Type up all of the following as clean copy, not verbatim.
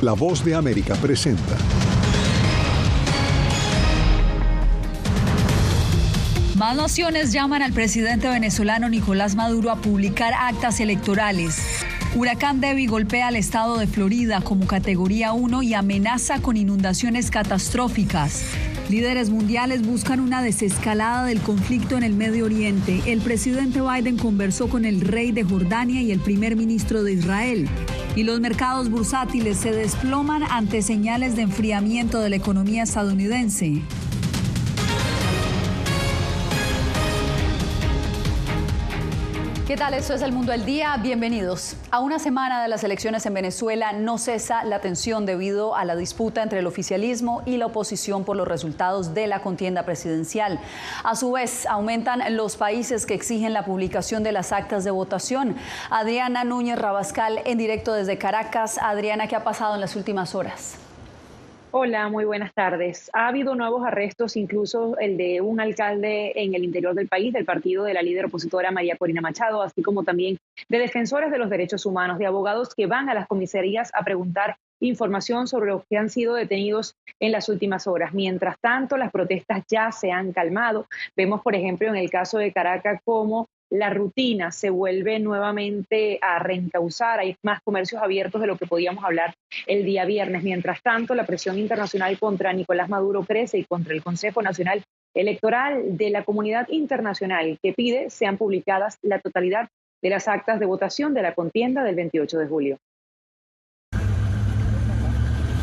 La Voz de América presenta. Más naciones llaman al presidente venezolano Nicolás Maduro a publicar actas electorales. Huracán Debby golpea al estado de Florida como categoría 1 y amenaza con inundaciones catastróficas. Líderes mundiales buscan una desescalada del conflicto en el Medio Oriente. El presidente Biden conversó con el rey de Jordania y el primer ministro de Israel. Y los mercados bursátiles se desploman ante señales de enfriamiento de la economía estadounidense. ¿Qué tal? Esto es El Mundo al Día. Bienvenidos. A una semana de las elecciones en Venezuela no cesa la tensión debido a la disputa entre el oficialismo y la oposición por los resultados de la contienda presidencial. A su vez, aumentan los países que exigen la publicación de las actas de votación. Adriana Núñez Rabascal en directo desde Caracas. Adriana, ¿qué ha pasado en las últimas horas? Hola, muy buenas tardes. Ha habido nuevos arrestos, incluso el de un alcalde en el interior del país, del partido de la líder opositora María Corina Machado, así como también de defensores de los derechos humanos, de abogados que van a las comisarías a preguntar información sobre los que han sido detenidos en las últimas horas. Mientras tanto, las protestas ya se han calmado. Vemos, por ejemplo, en el caso de Caracas, cómo la rutina se vuelve nuevamente a reencauzar. Hay más comercios abiertos de lo que podíamos hablar el día viernes. Mientras tanto, la presión internacional contra Nicolás Maduro crece y contra el Consejo Nacional Electoral de la comunidad internacional, que pide sean publicadas la totalidad de las actas de votación de la contienda del 28 de julio.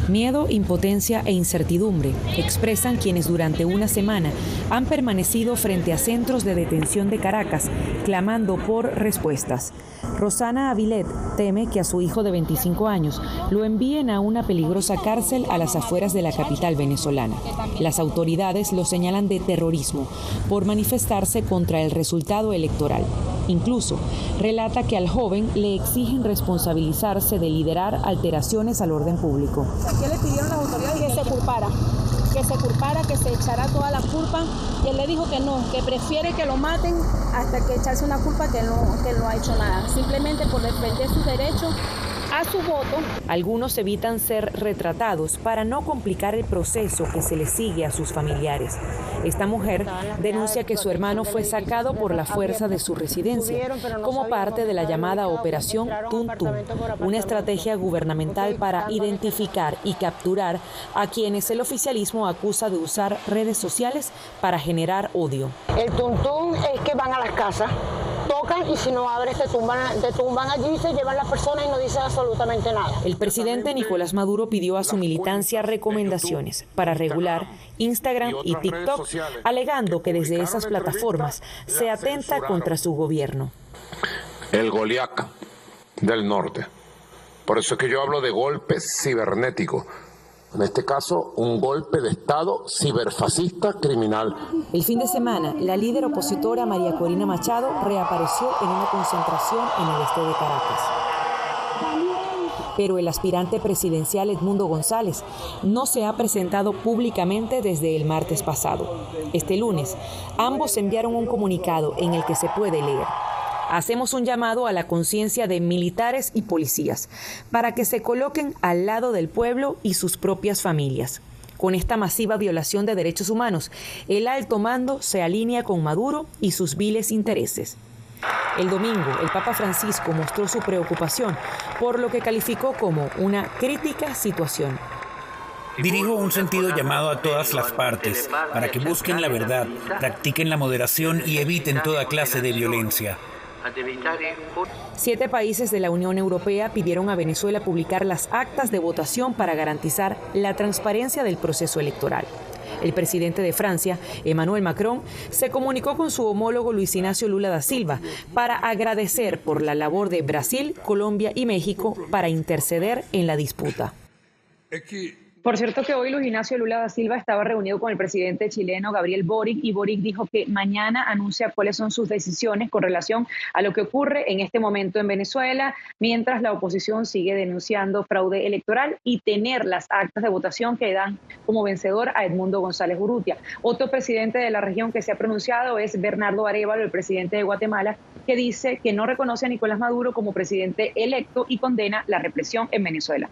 Miedo, impotencia e incertidumbre expresan quienes durante una semana han permanecido frente a centros de detención de Caracas, clamando por respuestas. Rosana Avilet teme que a su hijo de 25 años lo envíen a una peligrosa cárcel a las afueras de la capital venezolana. Las autoridades lo señalan de terrorismo por manifestarse contra el resultado electoral. Incluso relata que al joven le exigen responsabilizarse de liderar alteraciones al orden público. ¿Qué le pidieron las autoridades? Que se culpara, que se echara toda la culpa. Y él le dijo que no, que prefiere que lo maten hasta que echarse una culpa que no ha hecho nada. Simplemente por defender sus derechos a su voto. Algunos evitan ser retratados para no complicar el proceso que se le sigue a sus familiares. Esta mujer denuncia que su hermano fue sacado por la fuerza de su residencia como parte de la llamada Operación Tuntún, una estrategia gubernamental para identificar y capturar a quienes el oficialismo acusa de usar redes sociales para generar odio. El Tuntún es que van a las casas, tocan y si no abres te tumban allí, se llevan las personas y no dicen absolutamente nada. El presidente Nicolás Maduro pidió a su militancia recomendaciones para regular Instagram y TikTok, alegando que desde esas plataformas se atenta contra su gobierno. El Goliat del norte. Por eso es que yo hablo de golpes cibernéticos. En este caso, un golpe de Estado ciberfascista criminal. El fin de semana, la líder opositora María Corina Machado reapareció en una concentración en el este de Caracas. Pero el aspirante presidencial Edmundo González no se ha presentado públicamente desde el martes pasado. Este lunes, ambos enviaron un comunicado en el que se puede leer: hacemos un llamado a la conciencia de militares y policías para que se coloquen al lado del pueblo y sus propias familias. Con esta masiva violación de derechos humanos, el alto mando se alinea con Maduro y sus viles intereses. El domingo, el Papa Francisco mostró su preocupación por lo que calificó como una crítica situación. Dirijo un sentido llamado a todas las partes para que busquen la verdad, practiquen la moderación y eviten toda clase de violencia. 7 países de la Unión Europea pidieron a Venezuela publicar las actas de votación para garantizar la transparencia del proceso electoral. El presidente de Francia, Emmanuel Macron, se comunicó con su homólogo Luis Ignacio Lula da Silva para agradecer por la labor de Brasil, Colombia y México para interceder en la disputa. Por cierto que hoy Luis Ignacio Lula da Silva estaba reunido con el presidente chileno Gabriel Boric y Boric dijo que mañana anuncia cuáles son sus decisiones con relación a lo que ocurre en este momento en Venezuela, mientras la oposición sigue denunciando fraude electoral y tener las actas de votación que dan como vencedor a Edmundo González Urrutia. Otro presidente de la región que se ha pronunciado es Bernardo Arévalo, el presidente de Guatemala, que dice que no reconoce a Nicolás Maduro como presidente electo y condena la represión en Venezuela.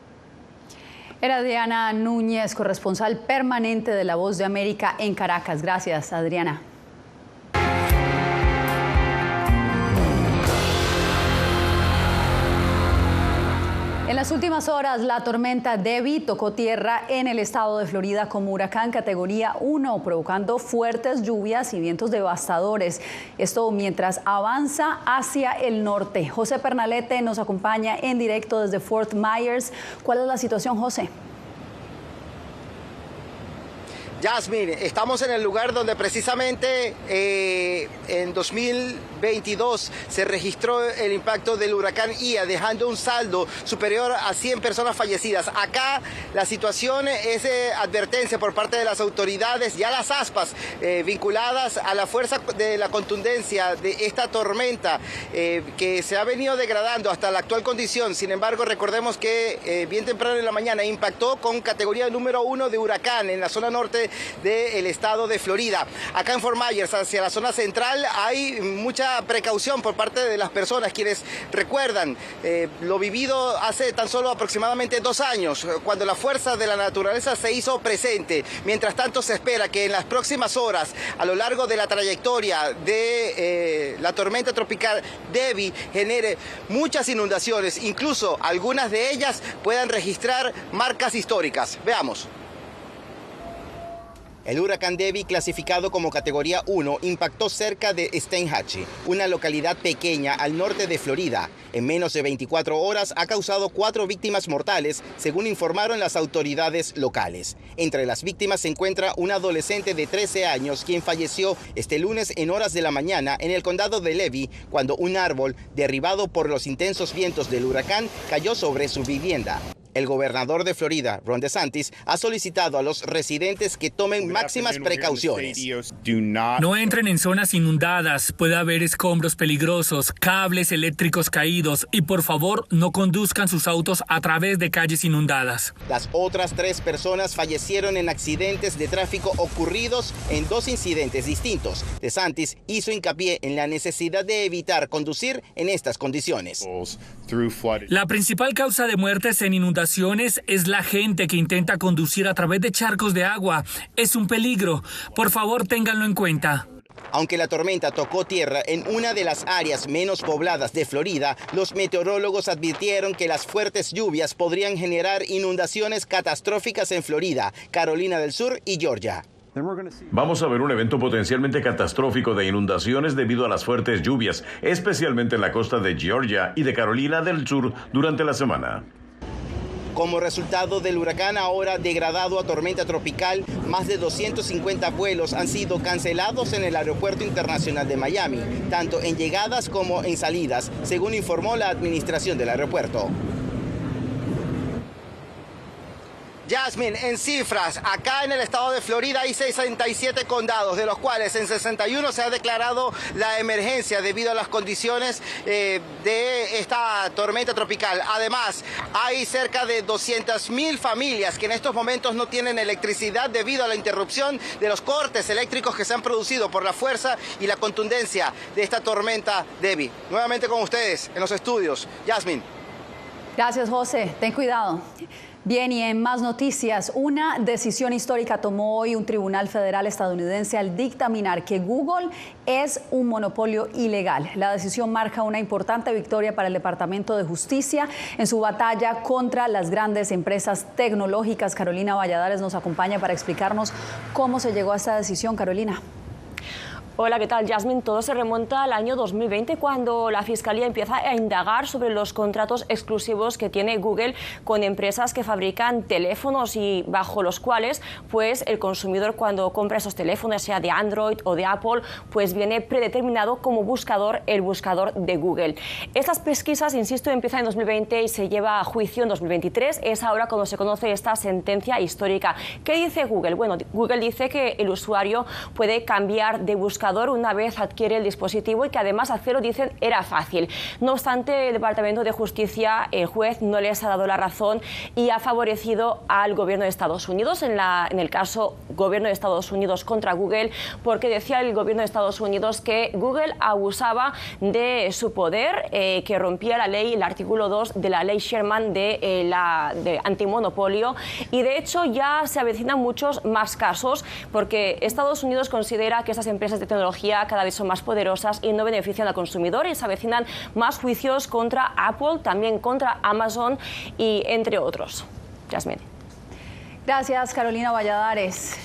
Era Adriana Núñez, corresponsal permanente de La Voz de América en Caracas. Gracias, Adriana. En las últimas horas, la tormenta Debby tocó tierra en el estado de Florida como huracán categoría 1, provocando fuertes lluvias y vientos devastadores. Esto mientras avanza hacia el norte. José Pernalete nos acompaña en directo desde Fort Myers. ¿Cuál es la situación, José? Yasmine, estamos en el lugar donde precisamente en 2022 se registró el impacto del huracán Ia, dejando un saldo superior a 100 personas fallecidas. Acá la situación es advertencia por parte de las autoridades, ya las aspas vinculadas a la fuerza de la contundencia de esta tormenta que se ha venido degradando hasta la actual condición. Sin embargo, recordemos que bien temprano en la mañana impactó con categoría número 1 de huracán en la zona norte del estado de Florida. Acá en Fort Myers, hacia la zona central, hay mucha precaución por parte de las personas quienes recuerdan lo vivido hace tan solo aproximadamente 2 años, cuando la fuerza de la naturaleza se hizo presente. Mientras tanto, se espera que en las próximas horas, a lo largo de la trayectoria de la tormenta tropical Debby, genere muchas inundaciones, incluso algunas de ellas puedan registrar marcas históricas. Veamos. El huracán Debby, clasificado como categoría 1, impactó cerca de Steinhatchee, una localidad pequeña al norte de Florida. En menos de 24 horas ha causado 4 víctimas mortales, según informaron las autoridades locales. Entre las víctimas se encuentra un adolescente de 13 años, quien falleció este lunes en horas de la mañana en el condado de Levy, cuando un árbol, derribado por los intensos vientos del huracán, cayó sobre su vivienda. El gobernador de Florida, Ron DeSantis, ha solicitado a los residentes que tomen máximas precauciones. No entren en zonas inundadas, puede haber escombros peligrosos, cables eléctricos caídos y por favor no conduzcan sus autos a través de calles inundadas. Las otras 3 personas fallecieron en accidentes de tráfico ocurridos en 2 incidentes distintos. DeSantis hizo hincapié en la necesidad de evitar conducir en estas condiciones. La principal causa de muertes en inundaciones es la gente que intenta conducir a través de charcos de agua. Es un peligro. Por favor, ténganlo en cuenta. Aunque la tormenta tocó tierra en una de las áreas menos pobladas de Florida, los meteorólogos advirtieron que las fuertes lluvias podrían generar inundaciones catastróficas en Florida, Carolina del Sur y Georgia. Vamos a ver un evento potencialmente catastrófico de inundaciones debido a las fuertes lluvias, especialmente en la costa de Georgia y de Carolina del Sur durante la semana. Como resultado del huracán ahora degradado a tormenta tropical, más de 250 vuelos han sido cancelados en el Aeropuerto Internacional de Miami, tanto en llegadas como en salidas, según informó la administración del aeropuerto. Yasmine, en cifras, acá en el estado de Florida hay 67 condados, de los cuales en 61 se ha declarado la emergencia debido a las condiciones de esta tormenta tropical. Además, hay cerca de 200.000 familias que en estos momentos no tienen electricidad debido a la interrupción de los cortes eléctricos que se han producido por la fuerza y la contundencia de esta tormenta Debby. Nuevamente con ustedes en los estudios. Yasmine. Gracias, José. Ten cuidado. Bien, y en más noticias, una decisión histórica tomó hoy un tribunal federal estadounidense al dictaminar que Google es un monopolio ilegal. La decisión marca una importante victoria para el Departamento de Justicia en su batalla contra las grandes empresas tecnológicas. Carolina Valladares nos acompaña para explicarnos cómo se llegó a esta decisión. Carolina. Hola, ¿qué tal, Yasmine? Todo se remonta al año 2020 cuando la Fiscalía empieza a indagar sobre los contratos exclusivos que tiene Google con empresas que fabrican teléfonos y bajo los cuales pues el consumidor cuando compra esos teléfonos, sea de Android o de Apple, pues viene predeterminado como buscador el buscador de Google. Estas pesquisas, insisto, empiezan en 2020 y se lleva a juicio en 2023. Es ahora cuando se conoce esta sentencia histórica. ¿Qué dice Google? Bueno, Google dice que el usuario puede cambiar de buscador utilizador una vez adquiere el dispositivo y que además hacerlo, dicen, era fácil. No obstante, el Departamento de Justicia, el juez, no les ha dado la razón y ha favorecido al gobierno de Estados Unidos en el caso gobierno de Estados Unidos contra Google, porque decía el gobierno de Estados Unidos que Google abusaba de su poder, que rompía la ley, el artículo 2 de la ley Sherman de antimonopolio, y de hecho ya se avecinan muchos más casos porque Estados Unidos considera que estas empresas de tecnología cada vez son más poderosas y no benefician al consumidor, y se avecinan más juicios contra Apple, también contra Amazon y entre otros. Yasmín. Gracias, Carolina Valladares.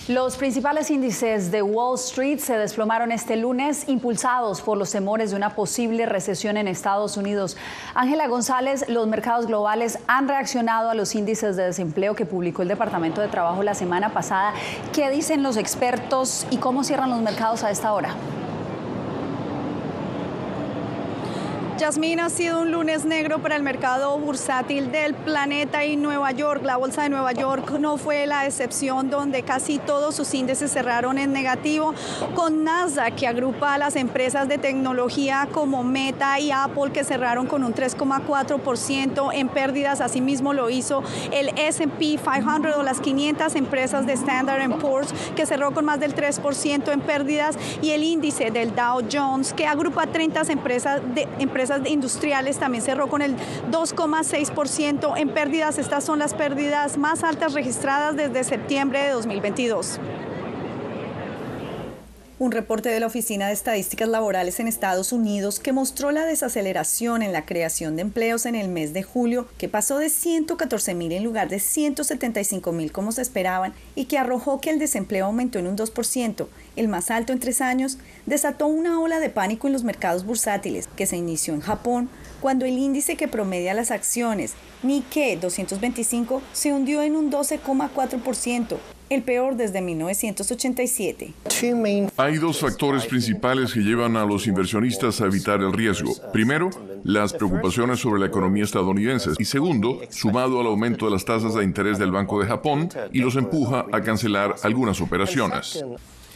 Los principales índices de Wall Street se desplomaron este lunes, impulsados por los temores de una posible recesión en Estados Unidos. Ángela González, los mercados globales han reaccionado a los índices de desempleo que publicó el Departamento de Trabajo la semana pasada. ¿Qué dicen los expertos y cómo cierran los mercados a esta hora? Yasmín, ha sido un lunes negro para el mercado bursátil del planeta y Nueva York. La bolsa de Nueva York no fue la excepción, donde casi todos sus índices cerraron en negativo, con Nasdaq, que agrupa a las empresas de tecnología como Meta y Apple, que cerraron con un 3,4% en pérdidas. Asimismo lo hizo el S&P 500 o las 500 empresas de Standard & Poor's, que cerró con más del 3% en pérdidas, y el índice del Dow Jones, que agrupa a 30 empresas industriales, también cerró con el 2,6% en pérdidas. Estas son las pérdidas más altas registradas desde septiembre de 2022. Un reporte de la Oficina de Estadísticas Laborales en Estados Unidos que mostró la desaceleración en la creación de empleos en el mes de julio, que pasó de 114.000 en lugar de 175.000 como se esperaban, y que arrojó que el desempleo aumentó en un 2%, el más alto en 3 años, desató una ola de pánico en los mercados bursátiles, que se inició en Japón, cuando el índice que promedia las acciones, Nikkei 225, se hundió en un 12,4%, el peor desde 1987. Hay dos factores principales que llevan a los inversionistas a evitar el riesgo. Primero, las preocupaciones sobre la economía estadounidense. Y segundo, sumado al aumento de las tasas de interés del Banco de Japón, y los empuja a cancelar algunas operaciones.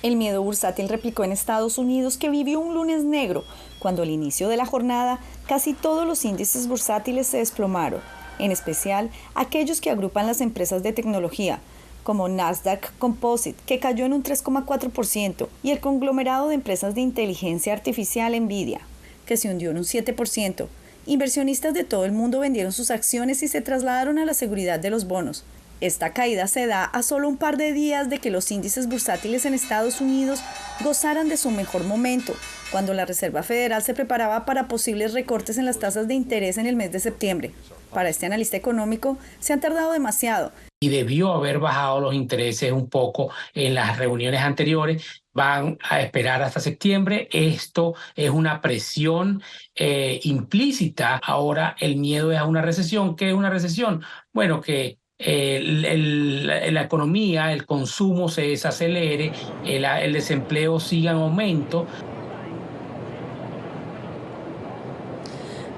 El miedo bursátil replicó en Estados Unidos, que vivió un lunes negro, cuando al inicio de la jornada casi todos los índices bursátiles se desplomaron, en especial aquellos que agrupan las empresas de tecnología, como Nasdaq Composite, que cayó en un 3,4%, y el conglomerado de empresas de inteligencia artificial Nvidia, que se hundió en un 7%. Inversionistas de todo el mundo vendieron sus acciones y se trasladaron a la seguridad de los bonos. Esta caída se da a solo un par de días de que los índices bursátiles en Estados Unidos gozaran de su mejor momento, cuando la Reserva Federal se preparaba para posibles recortes en las tasas de interés en el mes de septiembre. Para este analista económico, se han tardado demasiado. Y debió haber bajado los intereses un poco en las reuniones anteriores. Van a esperar hasta septiembre. Esto es una presión implícita. Ahora el miedo es a una recesión. ¿Qué es una recesión? Bueno, que la economía, el consumo se desacelere, el desempleo siga en aumento.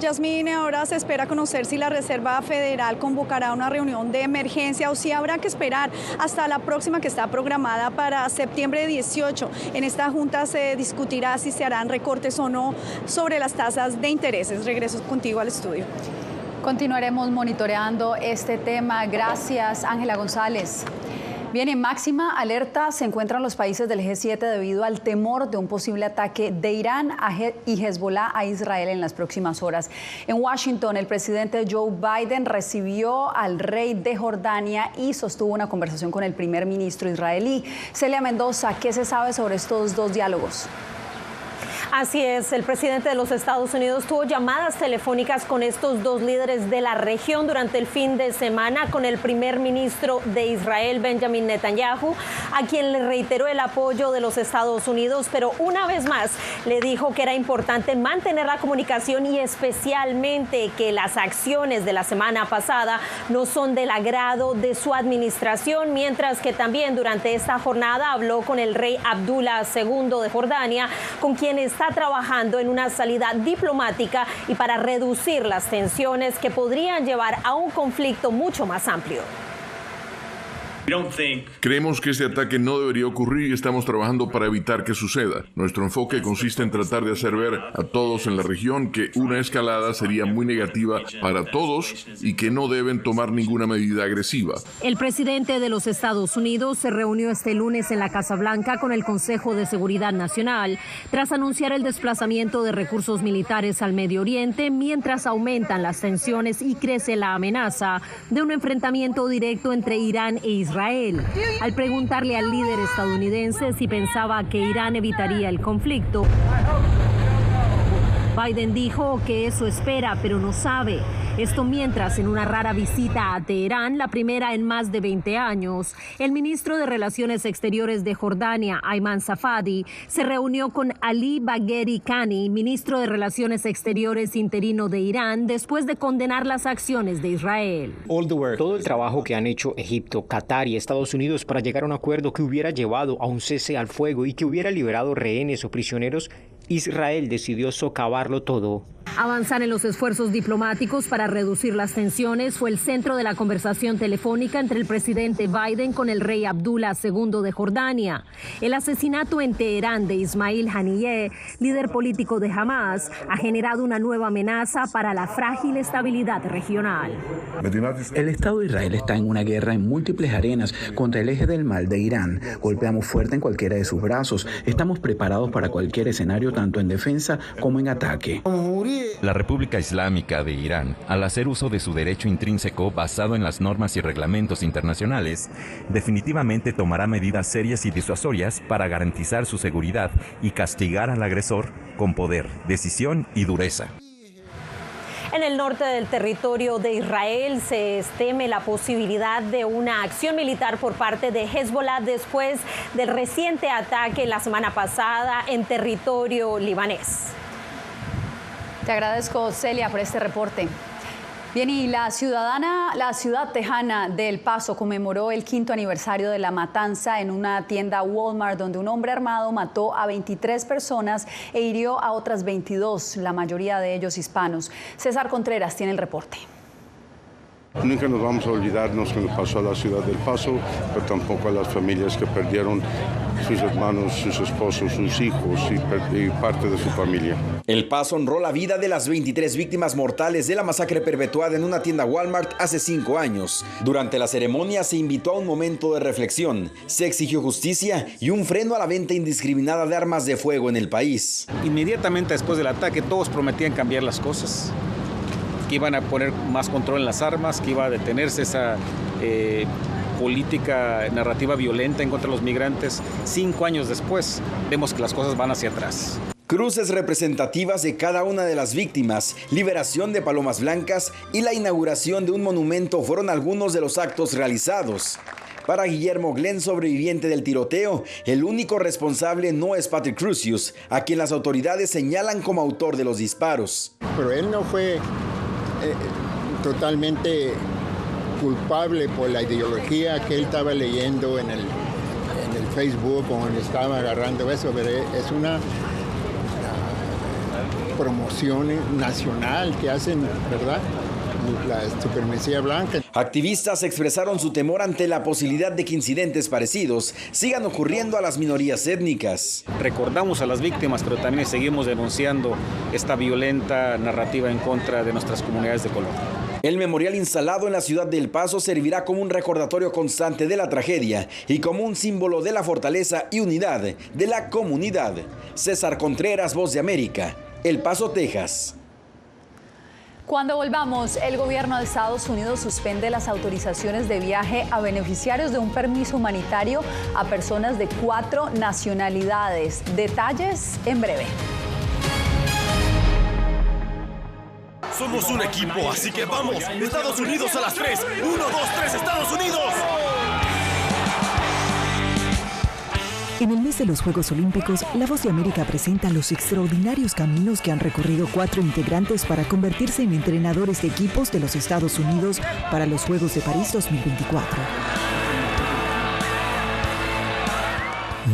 Yasmín, ahora se espera conocer si la Reserva Federal convocará una reunión de emergencia o si habrá que esperar hasta la próxima, que está programada para septiembre 18. En esta junta se discutirá si se harán recortes o no sobre las tasas de intereses. Regreso contigo al estudio. Continuaremos monitoreando este tema. Gracias, Ángela González. Bien, en máxima alerta se encuentran los países del G7 debido al temor de un posible ataque de Irán y Hezbollah a Israel en las próximas horas. En Washington, el presidente Joe Biden recibió al rey de Jordania y sostuvo una conversación con el primer ministro israelí. Celia Mendoza, ¿qué se sabe sobre estos dos diálogos? Así es, el presidente de los Estados Unidos tuvo llamadas telefónicas con estos dos líderes de la región durante el fin de semana, con el primer ministro de Israel, Benjamin Netanyahu, a quien le reiteró el apoyo de los Estados Unidos, pero una vez más le dijo que era importante mantener la comunicación y especialmente que las acciones de la semana pasada no son del agrado de su administración, mientras que también durante esta jornada habló con el rey Abdullah II de Jordania, con quien está trabajando en una salida diplomática y para reducir las tensiones que podrían llevar a un conflicto mucho más amplio. Creemos que este ataque no debería ocurrir y estamos trabajando para evitar que suceda. Nuestro enfoque consiste en tratar de hacer ver a todos en la región que una escalada sería muy negativa para todos y que no deben tomar ninguna medida agresiva. El presidente de los Estados Unidos se reunió este lunes en la Casa Blanca con el Consejo de Seguridad Nacional tras anunciar el desplazamiento de recursos militares al Medio Oriente mientras aumentan las tensiones y crece la amenaza de un enfrentamiento directo entre Irán e Israel. Al preguntarle al líder estadounidense si pensaba que Irán evitaría el conflicto, Biden dijo que eso espera, pero no sabe. Esto mientras, en una rara visita a Teherán, la primera en más de 20 años, el ministro de Relaciones Exteriores de Jordania, Ayman Safadi, se reunió con Ali Bagheri Kani, ministro de Relaciones Exteriores interino de Irán, después de condenar las acciones de Israel. Todo el trabajo que han hecho Egipto, Qatar y Estados Unidos para llegar a un acuerdo que hubiera llevado a un cese al fuego y que hubiera liberado rehenes o prisioneros, Israel decidió socavarlo todo. Avanzar en los esfuerzos diplomáticos para reducir las tensiones fue el centro de la conversación telefónica entre el presidente Biden con el rey Abdullah II de Jordania. El asesinato en Teherán de Ismail Haniyeh, líder político de Hamas, ha generado una nueva amenaza para la frágil estabilidad regional. El Estado de Israel está en una guerra en múltiples arenas contra el eje del mal de Irán. Golpeamos fuerte en cualquiera de sus brazos. Estamos preparados para cualquier escenario, tanto en defensa como en ataque. La República Islámica de Irán, al hacer uso de su derecho intrínseco basado en las normas y reglamentos internacionales, definitivamente tomará medidas serias y disuasorias para garantizar su seguridad y castigar al agresor con poder, decisión y dureza. En el norte del territorio de Israel se teme la posibilidad de una acción militar por parte de Hezbollah después del reciente ataque la semana pasada en territorio libanés. Te agradezco, Celia, por este reporte. Bien, y la ciudad tejana de El Paso conmemoró el 5º aniversario de la matanza en una tienda Walmart donde un hombre armado mató a 23 personas e hirió a otras 22, la mayoría de ellos hispanos. César Contreras tiene el reporte. Nunca nos vamos a olvidarnos que nos pasó a la ciudad del Paso, pero tampoco a las familias que perdieron sus hermanos, sus esposos, sus hijos y parte de su familia. El Paso honró la vida de las 23 víctimas mortales de la masacre perpetuada en una tienda Walmart hace 5 años. Durante la ceremonia se invitó a un momento de reflexión, se exigió justicia y un freno a la venta indiscriminada de armas de fuego en el país. Inmediatamente después del ataque todos prometían cambiar las cosas, que iban a poner más control en las armas, que iba a detenerse esa política narrativa violenta en contra de los migrantes. 5 años después, vemos que las cosas van hacia atrás. Cruces representativas de cada una de las víctimas, liberación de palomas blancas y la inauguración de un monumento fueron algunos de los actos realizados. Para Guillermo Glenn, sobreviviente del tiroteo, el único responsable no es Patrick Crusius, a quien las autoridades señalan como autor de los disparos. Pero él no fue totalmente culpable por la ideología que él estaba leyendo en el Facebook o donde estaba agarrando eso, pero es una promoción nacional que hacen, ¿verdad?, la supremacía blanca. Activistas expresaron su temor ante la posibilidad de que incidentes parecidos sigan ocurriendo a las minorías étnicas. Recordamos a las víctimas, pero también seguimos denunciando esta violenta narrativa en contra de nuestras comunidades de color. El memorial instalado en la ciudad de El Paso servirá como un recordatorio constante de la tragedia y como un símbolo de la fortaleza y unidad de la comunidad. César Contreras, Voz de América, El Paso, Texas. Cuando volvamos, el gobierno de Estados Unidos suspende las autorizaciones de viaje a beneficiarios de un permiso humanitario a personas de 4 nacionalidades. Detalles en breve. Somos un equipo, así que vamos. Estados Unidos a las 3. 1, 2, 3, Estados Unidos. En el mes de los Juegos Olímpicos, La Voz de América presenta los extraordinarios caminos que han recorrido 4 integrantes para convertirse en entrenadores de equipos de los Estados Unidos para los Juegos de París 2024.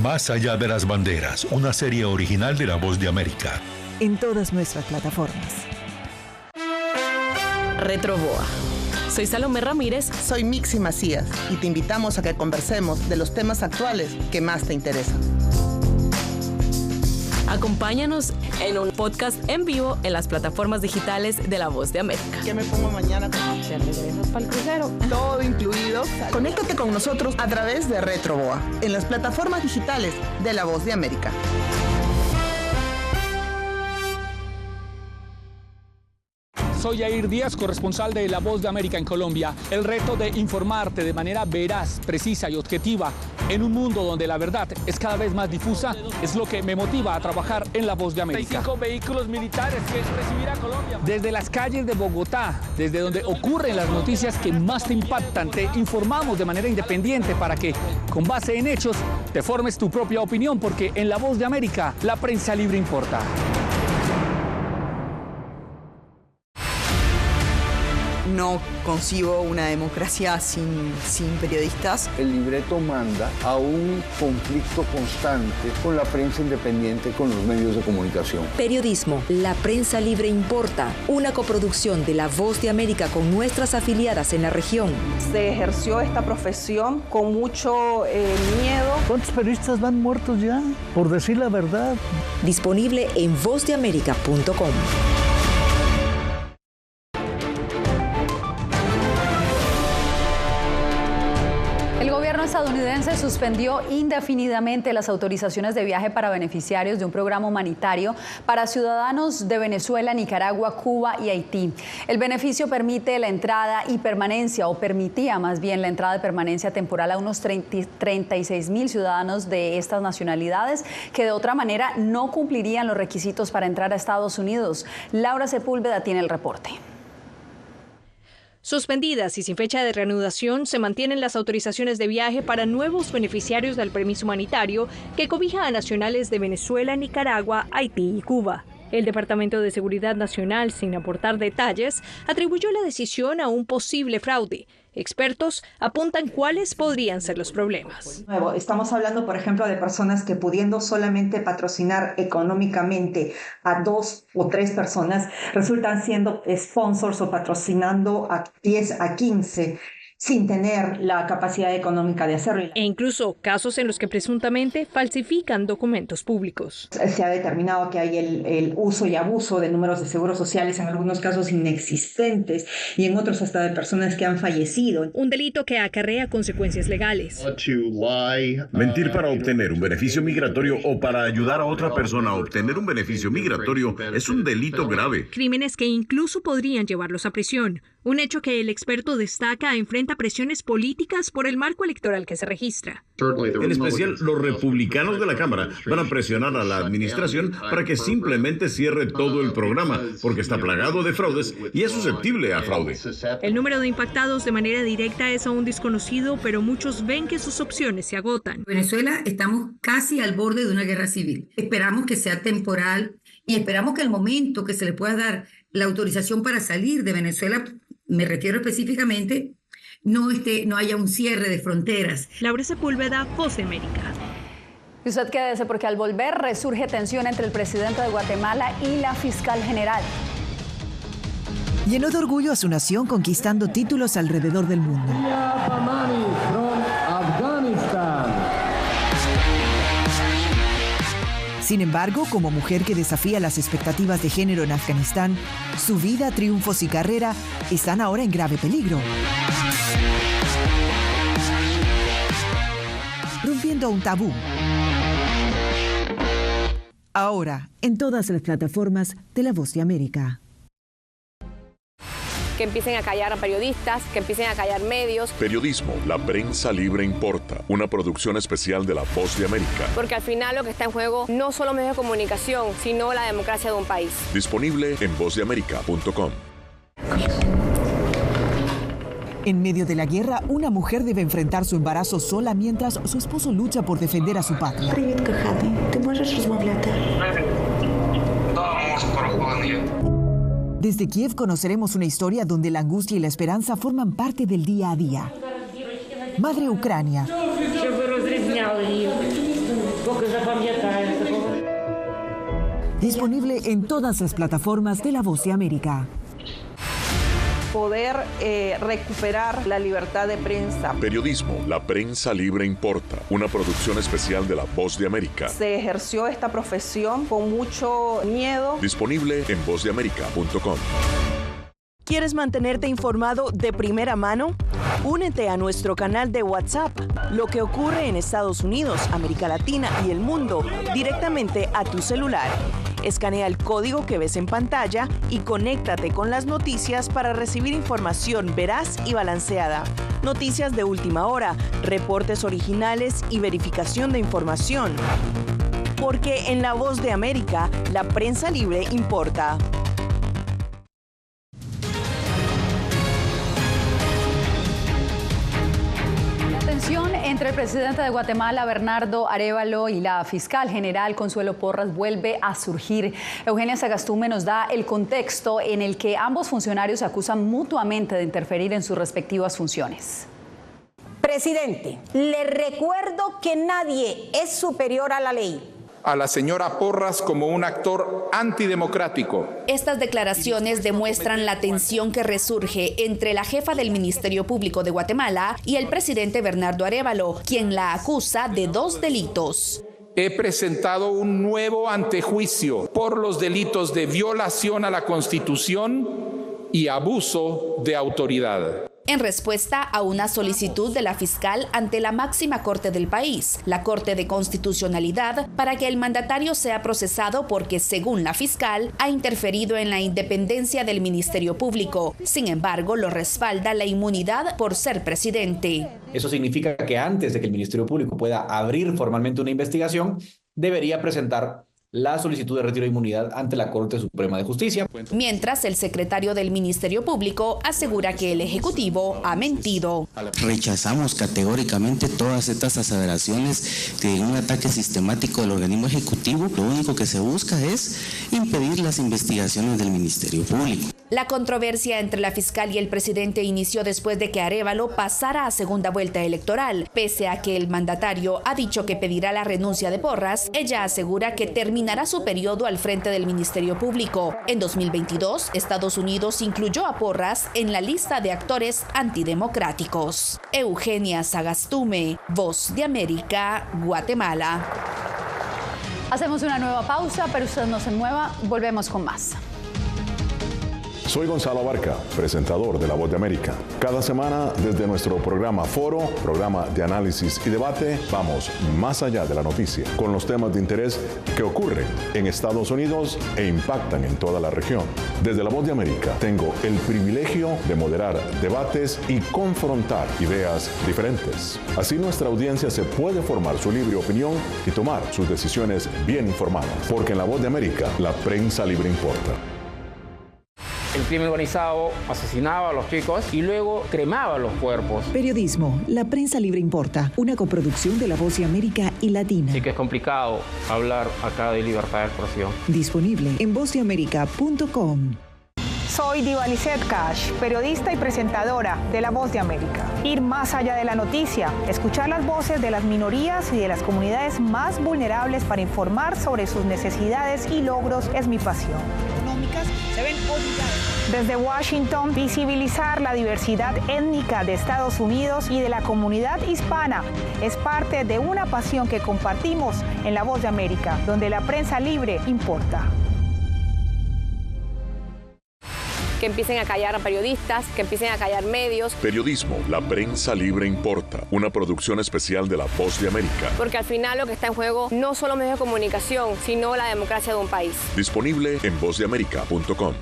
Más allá de las banderas, una serie original de La Voz de América. En todas nuestras plataformas. Retroboa. Soy Salomé Ramírez. Soy Mixi Macías y te invitamos a que conversemos de los temas actuales que más te interesan. Acompáñanos en un podcast en vivo en las plataformas digitales de La Voz de América. ¿Qué me pongo mañana? ¿Te regresas para el crucero? Todo incluido. Conéctate con nosotros a través de Retroboa en las plataformas digitales de La Voz de América. Soy Yair Díaz, corresponsal de La Voz de América en Colombia. El reto de informarte de manera veraz, precisa y objetiva en un mundo donde la verdad es cada vez más difusa es lo que me motiva a trabajar en La Voz de América. 5 vehículos militares que recibirá Colombia. Desde las calles de Bogotá, desde donde ocurren las noticias que más te impactan, te informamos de manera independiente para que, con base en hechos, te formes tu propia opinión, porque en La Voz de América la prensa libre importa. No concibo una democracia sin periodistas. El libreto manda a un conflicto constante con la prensa independiente, con los medios de comunicación. Periodismo, la prensa libre importa. Una coproducción de La Voz de América con nuestras afiliadas en la región. Se ejerció esta profesión con mucho miedo. ¿Cuántos periodistas van muertos ya por decir la verdad? Disponible en vozdeamerica.com. El gobierno estadounidense suspendió indefinidamente las autorizaciones de viaje para beneficiarios de un programa humanitario para ciudadanos de Venezuela, Nicaragua, Cuba y Haití. El beneficio permite la entrada y permanencia, o permitía más bien la entrada y permanencia temporal a unos 36.000 ciudadanos de estas nacionalidades que de otra manera no cumplirían los requisitos para entrar a Estados Unidos. Laura Sepúlveda tiene el reporte. Suspendidas y sin fecha de reanudación, se mantienen las autorizaciones de viaje para nuevos beneficiarios del permiso humanitario que cobija a nacionales de Venezuela, Nicaragua, Haití y Cuba. El Departamento de Seguridad Nacional, sin aportar detalles, atribuyó la decisión a un posible fraude. Expertos apuntan cuáles podrían ser los problemas. Estamos hablando, por ejemplo, de personas que pudiendo solamente patrocinar económicamente a 2 o 3 personas, resultan siendo sponsors o patrocinando a 10 a 15 sin tener la capacidad económica de hacerlo. E incluso casos en los que presuntamente falsifican documentos públicos. Se ha determinado que hay el uso y abuso de números de seguros sociales, en algunos casos inexistentes y en otros hasta de personas que han fallecido. Un delito que acarrea consecuencias legales. Mentir para obtener un beneficio migratorio o para ayudar a otra persona a obtener un beneficio migratorio es un delito grave. Crímenes que incluso podrían llevarlos a prisión. Un hecho que el experto destaca enfrenta presiones políticas por el marco electoral que se registra. En especial, los republicanos de la Cámara van a presionar a la administración para que simplemente cierre todo el programa, porque está plagado de fraudes y es susceptible a fraude. El número de impactados de manera directa es aún desconocido, pero muchos ven que sus opciones se agotan. En Venezuela estamos casi al borde de una guerra civil. Esperamos que sea temporal y esperamos que el momento que se le pueda dar la autorización para salir de Venezuela, me refiero específicamente, no haya un cierre de fronteras. Laura Sepúlveda, Voz de América. Y usted quédese, porque al volver resurge tensión entre el presidente de Guatemala y la fiscal general. Llenó de orgullo a su nación conquistando títulos alrededor del mundo. Sin embargo, como mujer que desafía las expectativas de género en Afganistán, su vida, triunfos y carrera están ahora en grave peligro. Rompiendo un tabú. Ahora, en todas las plataformas de La Voz de América. Que empiecen a callar a periodistas, que empiecen a callar medios. Periodismo, la prensa libre importa. Una producción especial de La Voz de América. Porque al final lo que está en juego no solo medios de comunicación, sino la democracia de un país. Disponible en vozdeamerica.com. En medio de la guerra, una mujer debe enfrentar su embarazo sola mientras su esposo lucha por defender a su patria. Desde Kiev conoceremos una historia donde la angustia y la esperanza forman parte del día a día. Madre Ucrania. Disponible en todas las plataformas de La Voz de América. poder recuperar la libertad de prensa. Periodismo, la prensa libre importa. Una producción especial de La Voz de América. Se ejerció esta profesión con mucho miedo. Disponible en vozdeamerica.com. ¿Quieres mantenerte informado de primera mano? Únete a nuestro canal de WhatsApp. Lo que ocurre en Estados Unidos, América Latina y el mundo directamente a tu celular. Escanea el código que ves en pantalla y conéctate con las noticias para recibir información veraz y balanceada. Noticias de última hora, reportes originales y verificación de información. Porque en La Voz de América, la prensa libre importa. Entre el presidente de Guatemala, Bernardo Arévalo, y la fiscal general Consuelo Porras vuelve a surgir. Eugenia Sagastume nos da el contexto en el que ambos funcionarios se acusan mutuamente de interferir en sus respectivas funciones. Presidente, le recuerdo que nadie es superior a la ley. A la señora Porras como un actor antidemocrático. Estas declaraciones demuestran la tensión que resurge entre la jefa del Ministerio Público de Guatemala y el presidente Bernardo Arévalo, quien la acusa de 2 delitos. He presentado un nuevo antejuicio por los delitos de violación a la Constitución y abuso de autoridad. En respuesta a una solicitud de la fiscal ante la máxima corte del país, la Corte de Constitucionalidad, para que el mandatario sea procesado porque, según la fiscal, ha interferido en la independencia del Ministerio Público. Sin embargo, lo respalda la inmunidad por ser presidente. Eso significa que antes de que el Ministerio Público pueda abrir formalmente una investigación, debería presentar la solicitud de retiro de inmunidad ante la Corte Suprema de Justicia. Mientras, el secretario del Ministerio Público asegura que el Ejecutivo ha mentido. Rechazamos categóricamente todas estas aseveraciones de un ataque sistemático del organismo ejecutivo. Lo único que se busca es impedir las investigaciones del Ministerio Público. La controversia entre la fiscal y el presidente inició después de que Arévalo pasara a segunda vuelta electoral. Pese a que el mandatario ha dicho que pedirá la renuncia de Porras, ella asegura que terminará su periodo al frente del Ministerio Público. En 2022, Estados Unidos incluyó a Porras en la lista de actores antidemocráticos. Eugenia Sagastume, Voz de América, Guatemala. Hacemos una nueva pausa, pero usted no se mueva, volvemos con más. Soy Gonzalo Abarca, presentador de La Voz de América. Cada semana, desde nuestro programa Foro, programa de análisis y debate, vamos más allá de la noticia, con los temas de interés que ocurren en Estados Unidos e impactan en toda la región. Desde La Voz de América, tengo el privilegio de moderar debates y confrontar ideas diferentes. Así nuestra audiencia se puede formar su libre opinión y tomar sus decisiones bien informadas. Porque en La Voz de América, la prensa libre importa. El crimen organizado asesinaba a los chicos y luego cremaba los cuerpos. Periodismo, la prensa libre importa, una coproducción de La Voz de América y Latina. Sí que es complicado hablar acá de libertad de expresión. Disponible en vozdeamerica.com. Soy Divanicet Cash, periodista y presentadora de La Voz de América. Ir más allá de la noticia, escuchar las voces de las minorías y de las comunidades más vulnerables para informar sobre sus necesidades y logros es mi pasión. Económicas se ven obligadas. Desde Washington, visibilizar la diversidad étnica de Estados Unidos y de la comunidad hispana es parte de una pasión que compartimos en La Voz de América, donde la prensa libre importa. Que empiecen a callar a periodistas, que empiecen a callar medios. Periodismo, la prensa libre importa. Una producción especial de La Voz de América. Porque al final lo que está en juego no solo medios de comunicación, sino la democracia de un país. Disponible en vozdeamerica.com.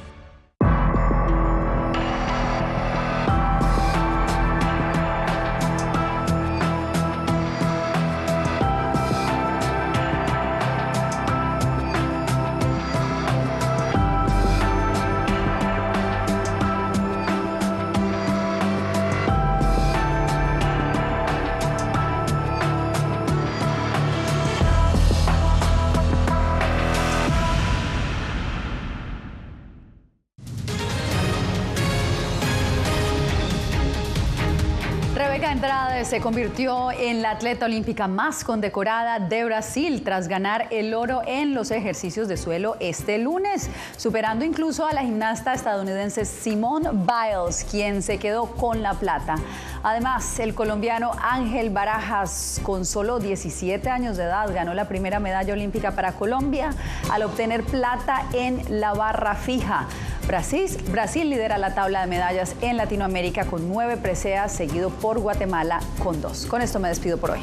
Rebeca Andrade se convirtió en la atleta olímpica más condecorada de Brasil tras ganar el oro en los ejercicios de suelo este lunes, superando incluso a la gimnasta estadounidense Simone Biles, quien se quedó con la plata. Además, el colombiano Ángel Barajas, con solo 17 años de edad, ganó la primera medalla olímpica para Colombia al obtener plata en la barra fija. Brasil lidera la tabla de medallas en Latinoamérica con 9 preseas, seguido por Guatemala con 2. Con esto me despido por hoy.